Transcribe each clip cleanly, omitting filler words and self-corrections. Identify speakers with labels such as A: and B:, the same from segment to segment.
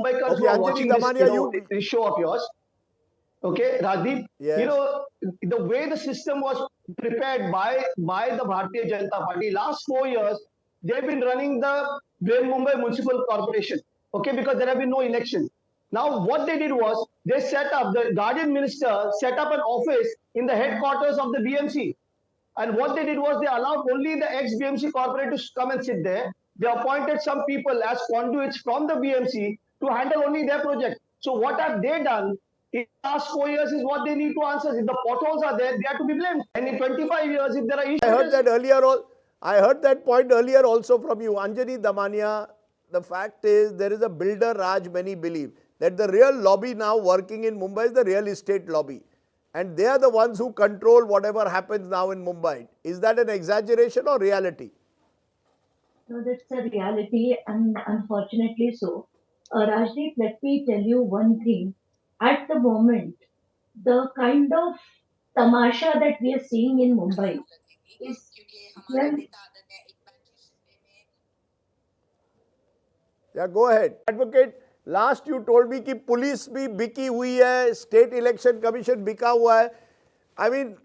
A: Mumbaikas who
B: Okay,
A: are
B: Anjali
A: watching this,
B: Damania,
A: this show of yours. Okay, Rajdeep,
B: Yes.
A: the way the system was prepared by the Bharatiya Janata Party last 4 years, they've been running the Mumbai Municipal Corporation. Okay, because there have been no elections. Now, what they did was they set up the Guardian Minister set up an office in the headquarters of the BMC. And what they did was they allowed only the ex-BMC corporate to come and sit there. They appointed some people as conduits from the BMC to handle only their project. So what have they done in the last 4 years is what they need to answer. If the potholes are there, they are to be blamed. And in 25 years, if there are issues...
B: I heard that point earlier also from you. Anjali Damania, the fact is there is a builder Raj, many believe, that the real lobby now working in Mumbai is the real estate lobby. And they are the ones who control whatever happens now in Mumbai. Is that an exaggeration or reality?
C: No, that's a reality, and unfortunately so. Rajdeep, let me tell you one thing. At the moment, the kind of tamasha that we are seeing in Mumbai is, well,
B: Yeah, go ahead. Advocate, last you told me कि police भी बिकी हुई है, state election commission बिका हुआ है. I mean,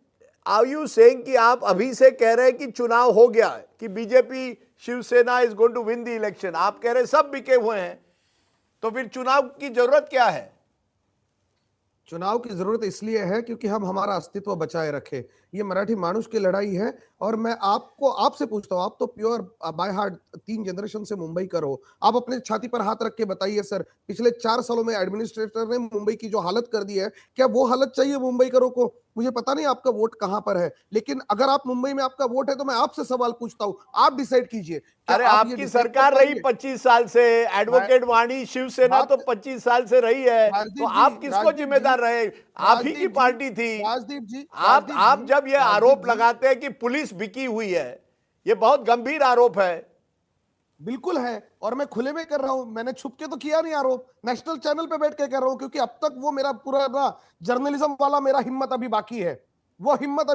B: are you saying कि आप अभी से कह रहे हैं कि चुनाव हो गया है, कि BJP Shiv Sena is going to win the election? आप कह रहे हैं सब बिके हुए हैं, तो फिर चुनाव की जरूरत क्या है?
D: चुनाव की जरूरत इसलिए है क्योंकि हम हमारा अस्तित्व बचाए रखे. ये मराठी मानुष की लड़ाई है. और मैं आपसे पूछता हूं, आप तो प्योर बाय हार्ट 3 जनरेशन से मुंबई कर हो, आप अपने छाती पर हाथ रख के बताइए सर, पिछले 4 सालों में एडमिनिस्ट्रेटर ने मुंबई की जो हालत कर दी है, क्या वो हालत चाहिए मुंबई करो को? मुझे पता नहीं आपका वोट कहां पर है, लेकिन अगर आप मुंबई में आपका वोट है तो मैं आपसे सवाल पूछता हूं, आप डिसाइड कीजिए.
B: अरे आपकी सरकार रही 25 साल से, एडवोकेट वाणी शिवसेना तो 25 साल से रही है, तो आप किसको जिम्मेदार रहे? आप ही की पार्टी थी.
D: राजदीप जी,
B: आप जब ये आरोप लगाते हैं कि पुलिस बिकी हुई है, ये बहुत गंभीर आरोप है.
D: बिल्कुल है, और मैं खुले में कर रहा हूं, मैंने छुप के तो किया नहीं आरोप, नेशनल चैनल पे बैठ के कर रहा हूं, क्योंकि अब तक वो मेरा पूरा जर्नलिज्म वाला मेरा हिम्मत अभी बाकी है, वो हिम्मत